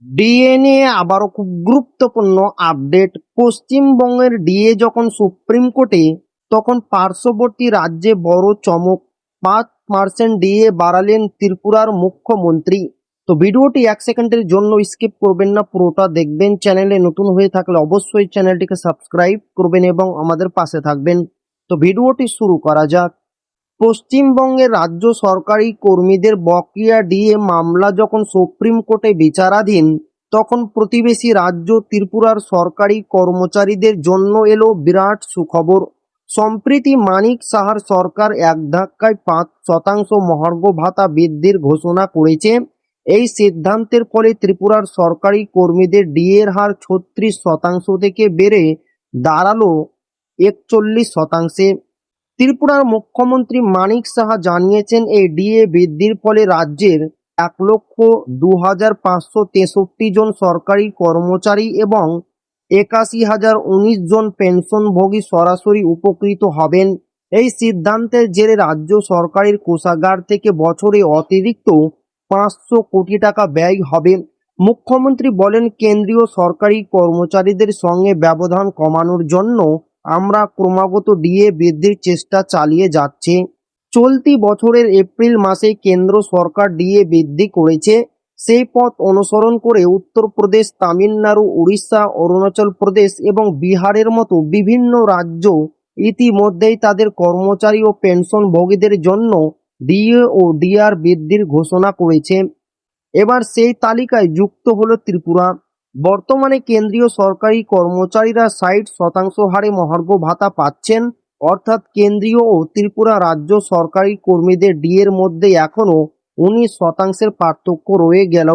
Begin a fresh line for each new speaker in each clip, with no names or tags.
DA নিয়ে আবারও খুব গুরুত্বপূর্ণ আপডেট। পশ্চিমবঙ্গের ডিএ যখন সুপ্রিম কোর্টে, তখন পার্শ্ববর্তী রাজ্যে বড় চমক। 5% ডিএ বাড়ালেন ত্রিপুরার মুখ্যমন্ত্রী। তো ভিডিওটি 1 সেকেন্ডের জন্য স্কিপ করবেন না, পুরোটা দেখবেন। চ্যানেলে নতুন হয়ে থাকলে অবশ্যই চ্যানেলটিকে সাবস্ক্রাইব করবেন এবং আমাদের পাশে থাকবেন। তো ভিডিওটি শুরু করা যাক। পশ্চিমবঙ্গের রাজ্য সরকারি কর্মীদের বকেয়া ডিএ মামলা যখন সুপ্রিম কোর্টে বিচারাধীন, তখন প্রতিবেশী রাজ্য ত্রিপুরার সরকারি কর্মচারীদের জন্য এলো বিরাট সুখবর। সম্প্রতি মানিক সাহার সরকার এক ধাক্কায় 5% মহার্ঘ ভাতা বৃদ্ধির ঘোষণা করেছে। এই সিদ্ধান্তের ফলে ত্রিপুরার সরকারি কর্মীদের ডিএর হার 36% থেকে বেড়ে দাঁড়ালো 41%। ত্রিপুরার মুখ্যমন্ত্রী মানিক সাহা জানিয়েছেন, এই ডিএ বৃদ্ধির ফলে রাজ্যের 1,02,563 জন সরকারি কর্মচারী এবং 81,019 জন পেনশনভোগী সরাসরি উপকৃত হবেন। এই সিদ্ধান্তের জেরে রাজ্য সরকারের কোষাগার থেকে বছরে অতিরিক্ত 500 কোটি টাকা ব্যয় হবে। মুখ্যমন্ত্রী বলেন, কেন্দ্রীয় সরকারি কর্মচারীদের সঙ্গে ব্যবধান কমানোর জন্য আমরা ক্রমাগত ডিএ বৃদ্ধির চেষ্টা চালিয়ে যাচ্ছি। চলতি বছরের এপ্রিল মাসে কেন্দ্র সরকার ডিএ বৃদ্ধি করেছে। সেই পথ অনুসরণ করে উত্তরপ্রদেশ, তামিলনাড়ু, উড়িষ্যা, অরুণাচল প্রদেশ এবং বিহারের মতো বিভিন্ন রাজ্য ইতিমধ্যেই তাদের কর্মচারী ও পেনশনভোগীদের জন্য ডিএ ও ডিআর বৃদ্ধির ঘোষণা করেছে। এবার সেই তালিকায় যুক্ত হলো ত্রিপুরা। বর্তমানে কেন্দ্রীয় সরকারি কর্মচারীরা 60% হারে মহার্ঘ ভাতা পাচ্ছেন। অর্থাৎ কেন্দ্রীয় ও ত্রিপুরা রাজ্য সরকারি কর্মীদের ডিএর মধ্যে এখনো 19% পার্থক্য রয়ে গেল।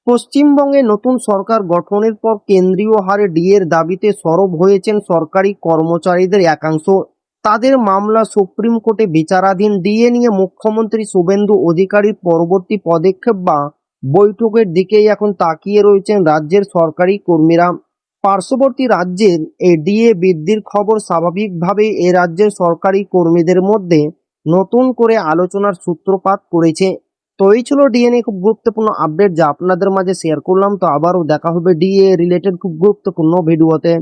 পশ্চিমবঙ্গে নতুন সরকার গঠনের পর কেন্দ্রীয় হারে ডিএর দাবিতে সরব হয়েছেন সরকারি কর্মচারীদের একাংশ। তাদের মামলা সুপ্রিম কোর্টে বিচারাধীন। ডিএ নিয়ে মুখ্যমন্ত্রী শুভেন্দু অধিকারীর পরবর্তী পদক্ষেপ বা বৈঠকের দিকেই এখন তাকিয়ে রয়েছেন রাজ্যের সরকারি কর্মীরা। পার্শ্ববর্তী রাজ্যের এই ডিএ বৃদ্ধির খবর স্বাভাবিকভাবে এ রাজ্যের সরকারি কর্মীদের মধ্যে নতুন করে আলোচনার সূত্রপাত করেছে। তো এই ছিল ডিএ নিয়ে খুব গুরুত্বপূর্ণ আপডেট যা আপনাদের মাঝে শেয়ার করলাম। তো আবারও দেখা হবে ডিএ রিলেটেড খুব গুরুত্বপূর্ণ ভিডিওতে।